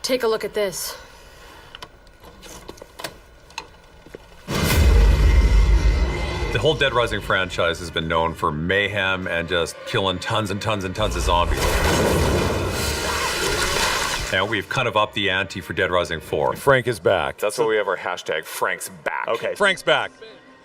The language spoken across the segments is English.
Take a look at this. The whole Dead Rising franchise has been known for mayhem and just killing tons and tons and tons of zombies. And we've kind of upped the ante for Dead Rising 4. Frank is back. That's why we have our hashtag Frank's back. Okay. Frank's back.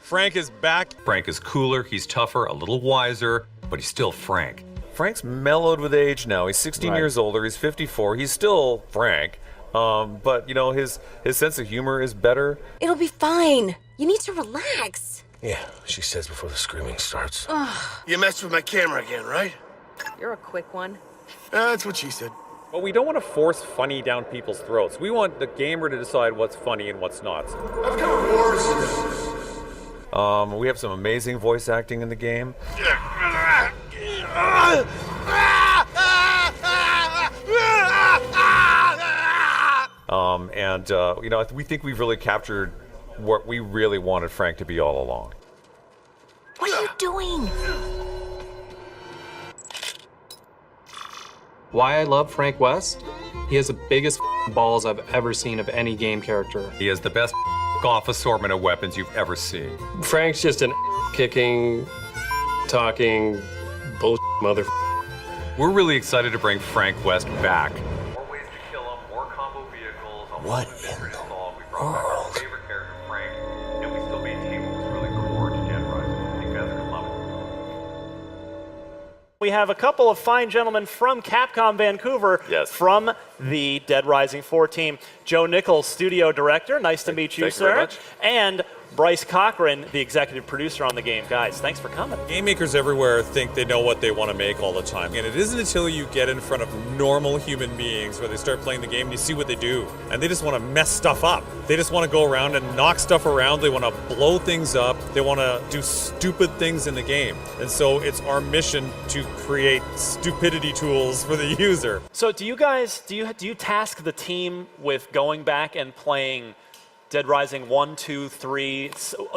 Frank is back. Frank is cooler, he's tougher, a little wiser, but he's still Frank. Frank's mellowed with age now. He's 16 years older. He's 54. He's still Frank. But, you know, his sense of humor is better. It'll be fine. You need to relax. Yeah, she says before the screaming starts. You messed with my camera again, right? You're a quick one. That's what she said. But we don't want to force funny down people's throats. We want the gamer to decide what's funny and what's not. I've covered worse than this. We have some amazing voice acting in the game. You know, we think we've really captured what we really wanted Frank to be all along. What are you doing? Why I love Frank Wes? He has the biggest balls I've ever seen of any game character. He has the best off assortment of weapons you've ever seen. Frank's just an kicking, talking, bullshit mother. We're really excited to bring Frank West back. More ways to kill him, more combo vehicles. What in the We brought back our favorite character, Frank, and we still maintain what was really core to Dead Rising. I think guys are gonna love it. We have a couple of fine gentlemen from Capcom Vancouver from the Dead Rising 4 team. Joe Nichols, studio director. Nice to meet you, Thank you sir. very much. And Bryce Cochran, the executive producer on the game. Guys, thanks for coming. Game makers everywhere think they know what they want to make all the time. And it isn't until you get in front of normal human beings where they start playing the game and you see what they do. And they just want to mess stuff up. They just want to go around and knock stuff around. They want to blow things up. They want to do stupid things in the game. And so it's our mission to create stupidity tools for the user. So do you guys, do you task the team with going back and playing Dead Rising 1, 2, 3,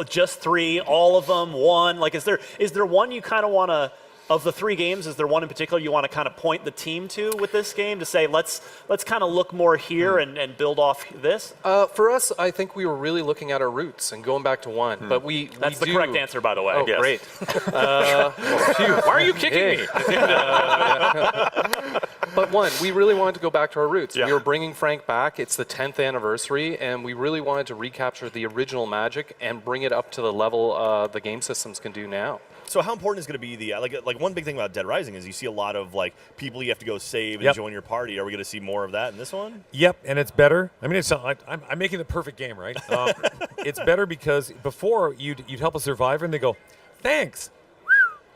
just 3, all of them, 1? Like, is there one you kind of want to, of the 3 games, is there one in particular you want to kind of point the team to with this game to say, let's kind of look more here and build off this? For us, I think we were really looking at our roots and going back to 1. But That's the correct answer, by the way. Oh, Yes. great. Why are you kicking me? But 1, we really wanted to go back to our roots. Yeah. We were bringing Frank back. It's the 10th anniversary, and we really wanted to recapture the original magic and bring it up to the level the game systems can do now. So how important is going to be the like one big thing about Dead Rising is you see a lot of like people you have to go save and join your party. Are we going to see more of that in this one? Yep, and it's better. I mean, it's not, I'm making the perfect game, right? It's better because before you'd help a survivor and they go, thanks.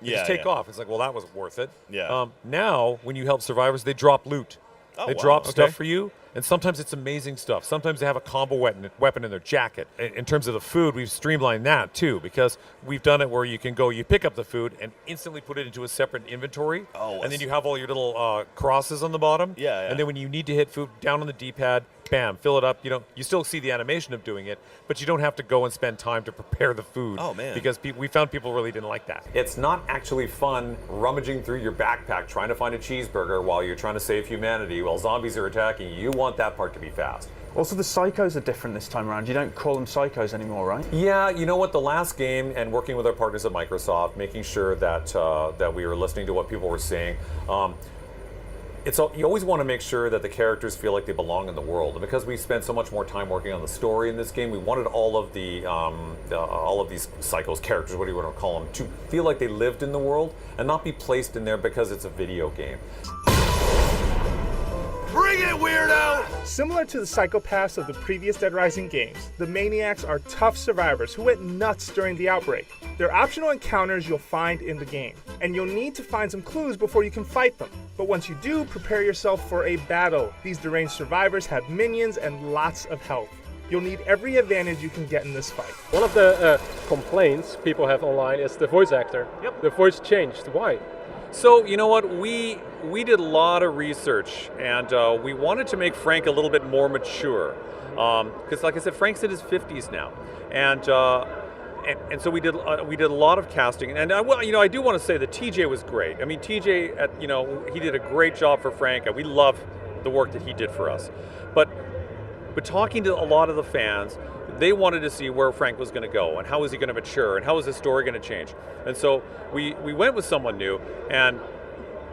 You just take off. It's like, well, that was worth it. Yeah. Now, when you help survivors, they drop loot. Oh, They wow. drop stuff Okay. for you, and sometimes it's amazing stuff. Sometimes they have a combo weapon in their jacket. In terms of the food, we've streamlined that too, because we've done it where you can go, you pick up the food and instantly put it into a separate inventory, and then you have all your little crosses on the bottom. Yeah. And then when you need to hit food, down on the D-pad, bam, fill it up. You know, you still see the animation of doing it, but you don't have to go and spend time to prepare the food. Oh, man. Because we found people really didn't like that. It's not actually fun rummaging through your backpack trying to find a cheeseburger while you're trying to save humanity while zombies are attacking you. You want that part to be fast. Also, the psychos are different this time around. You don't call them psychos anymore, right? Yeah, you know what? The last game, and working with our partners at Microsoft, making sure that that we were listening to what people were saying. You always want to make sure that the characters feel like they belong in the world, and because we spent so much more time working on the story in this game, we wanted all of these psychos, characters, what do you want to call them, to feel like they lived in the world and not be placed in there because it's a video game. Bring it, weirdo! Similar to the psychopaths of the previous Dead Rising games, the Maniacs are tough survivors who went nuts during the outbreak. They're optional encounters you'll find in the game, and you'll need to find some clues before you can fight them. But once you do, prepare yourself for a battle. These deranged survivors have minions and lots of health. You'll need every advantage you can get in this fight. One of the complaints people have online is the voice actor. Yep. The voice changed. Why? So, you know what, we did a lot of research, and we wanted to make Frank a little bit more mature. Because like I said, Frank's in his 50s now. And so we did a lot of casting. And I do want to say that TJ was great. I mean, TJ, he did a great job for Frank, and we love the work that he did for us. But talking to a lot of the fans, they wanted to see where Frank was going to go and how is he going to mature and how is his story going to change. And so we went with someone new, and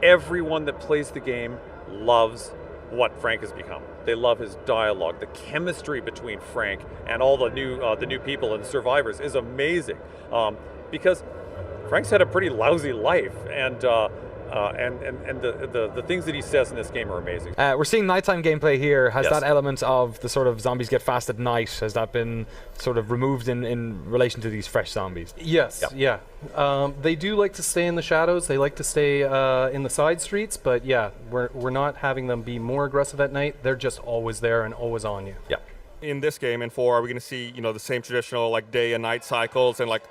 everyone that plays the game loves what Frank has become. They love his dialogue. The chemistry between Frank and all the new people and the survivors is amazing, because Frank's had a pretty lousy life, and the things that he says in this game are amazing. We're seeing nighttime gameplay here. Has Yes. that element of the sort of zombies get fast at night, has that been sort of removed in relation to these fresh zombies? Yes, yeah. They do like to stay in the shadows. They like to stay in the side streets, but yeah, we're not having them be more aggressive at night. They're just always there and always on you. Yeah. In this game, in 4, are we going to see, the same traditional like day and night cycles and like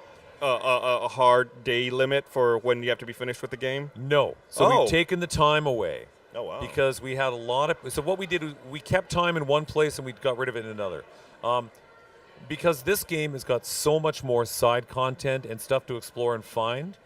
a hard day limit for when you have to be finished with the game? No. So we've taken the time away. Oh, wow. Because we had a lot of... So what we did was we kept time in one place and we got rid of it in another. Because this game has got so much more side content and stuff to explore and find,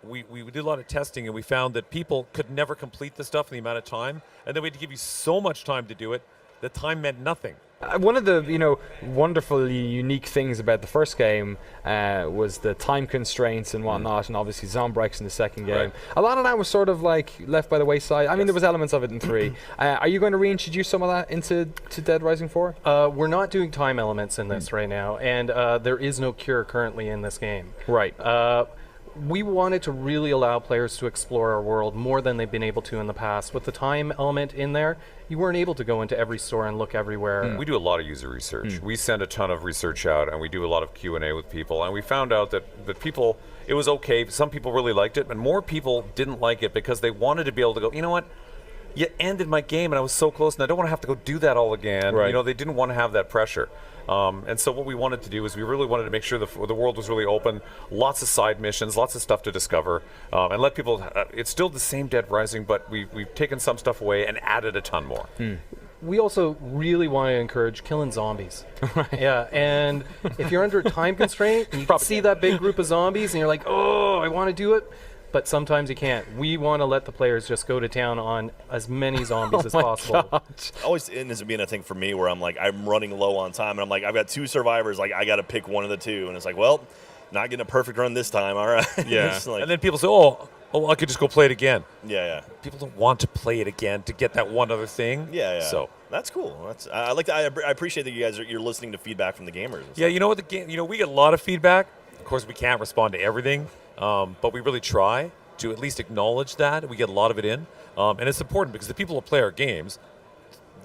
we did a lot of testing, and we found that people could never complete the stuff in the amount of time, and then we had to give you so much time to do it that time meant nothing. One of the wonderfully unique things about the first game was the time constraints and whatnot, and obviously Zombrix in the second game. Right. A lot of that was sort of like left by the wayside. I mean, there was elements of it in 3. Are you going to reintroduce some of that into Dead Rising 4? We're not doing time elements in this right now, and there is no cure currently in this game. Right. We wanted to really allow players to explore our world more than they've been able to in the past. With the time element in there, you weren't able to go into every store and look everywhere. We do a lot of user research. We send a ton of research out, and we do a lot of Q&A with people, and we found out that people, it was okay. Some people really liked it, and more people didn't like it because they wanted to be able to go, you know what? You ended my game, and I was so close, and I don't want to have to go do that all again. Right. They didn't want to have that pressure. And so what we wanted to do is we really wanted to make sure the world was really open, lots of side missions, lots of stuff to discover, and let people, it's still the same Dead Rising, but we've taken some stuff away and added a ton more. We also really want to encourage killing zombies. Yeah, and if you're under a time constraint, and you see that big group of zombies, and you're like, oh, I want to do it, but sometimes you can't. We want to let the players just go to town on as many zombies as possible. Always ends up being a thing for me where I'm like, I'm running low on time, and I'm like, I've got 2 survivors, like I got to pick one of the 2, and it's like, well, not getting a perfect run this time, all right. Yeah. Like, and then people say, oh, I could just go play it again. Yeah. People don't want to play it again to get that one other thing. Yeah. So that's cool. I like that. I appreciate that you guys you're listening to feedback from the gamers. And yeah, you know what, the game, we get a lot of feedback. Of course, we can't respond to everything, but we really try to at least acknowledge that. We get a lot of it in. And it's important because the people who play our games,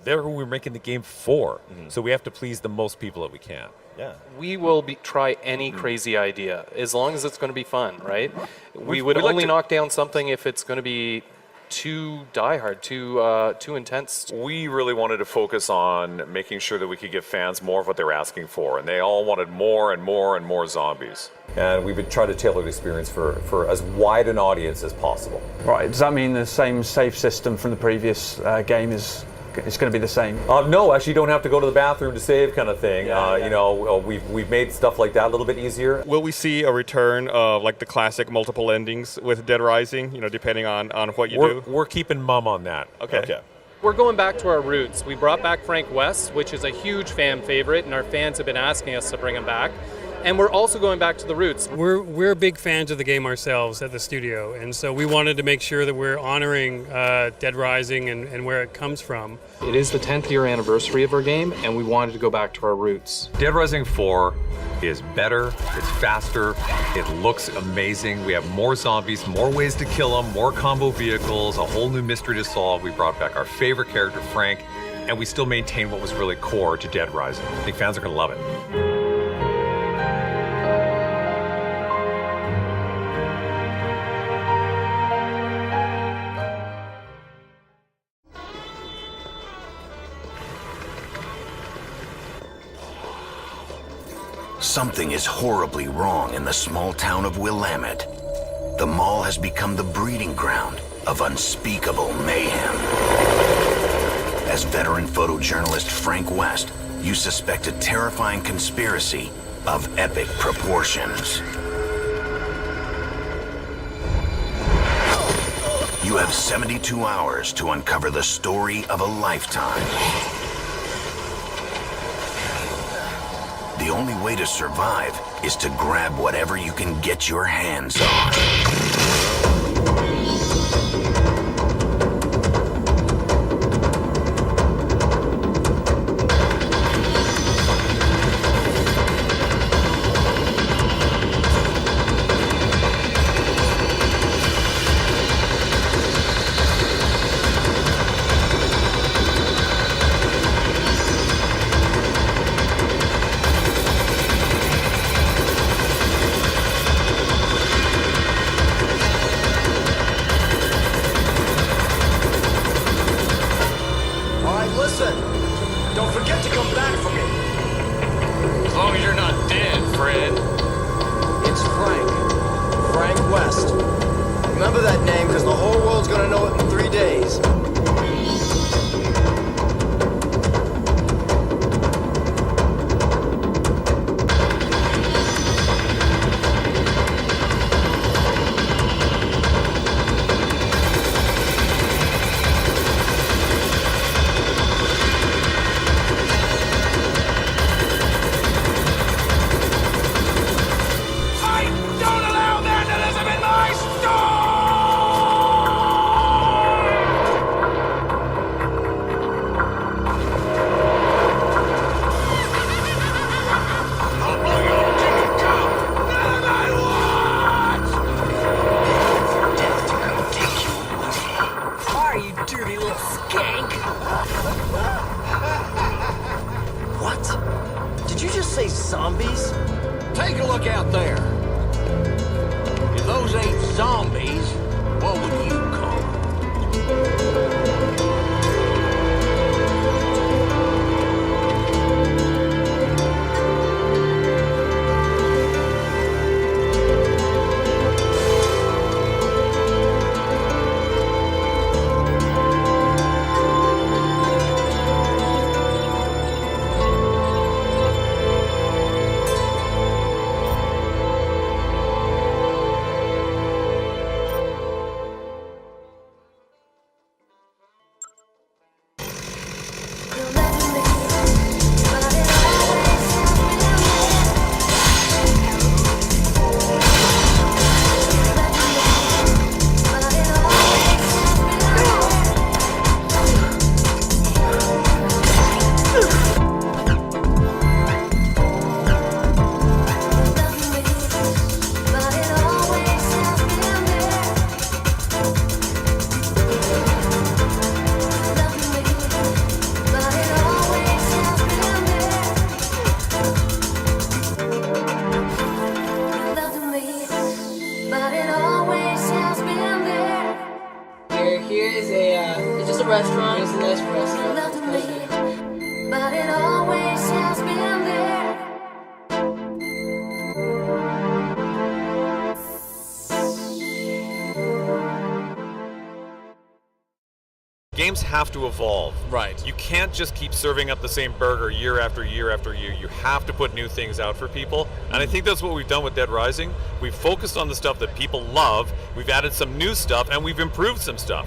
they're who we're making the game for. So we have to please the most people that we can. Yeah. We will try any crazy idea, as long as it's going to be fun, right? We would we'd like only to- knock down something if it's going to be too diehard, too intense. We really wanted to focus on making sure that we could give fans more of what they were asking for, and they all wanted more and more and more zombies. And we would try to tailor the experience for as wide an audience as possible. Right, does that mean the same save system from the previous game is going to be the same? No, actually, you don't have to go to the bathroom to save, kind of thing. Yeah. We've made stuff like that a little bit easier. Will we see a return of like the classic multiple endings with Dead Rising, depending on what you do? We're keeping mum on that. Okay. We're going back to our roots. We brought back Frank Wes, which is a huge fan favorite, and our fans have been asking us to bring him back. And we're also going back to the roots. We're big fans of the game ourselves at the studio, and so we wanted to make sure that we're honoring Dead Rising and where it comes from. It is the 10th year anniversary of our game, and we wanted to go back to our roots. Dead Rising 4 is better, it's faster, it looks amazing. We have more zombies, more ways to kill them, more combo vehicles, a whole new mystery to solve. We brought back our favorite character, Frank, and we still maintain what was really core to Dead Rising. I think fans are going to love it. Something is horribly wrong in the small town of Willamette. The mall has become the breeding ground of unspeakable mayhem. As veteran photojournalist Frank West, you suspect a terrifying conspiracy of epic proportions. You have 72 hours to uncover the story of a lifetime. The only way to survive is to grab whatever you can get your hands on. Don't forget to come back for me. As long as you're not dead, Fred. It's Frank West. Remember that name, because the whole world's gonna know it in 3 days. Zombies? Take a look out there. If those ain't zombies, what would you call them? It's just a restaurant. It's a nice restaurant. But it always has been there. Games have to evolve. Right. You can't just keep serving up the same burger year after year after year. You have to put new things out for people. And I think that's what we've done with Dead Rising. We've focused on the stuff that people love. We've added some new stuff and we've improved some stuff.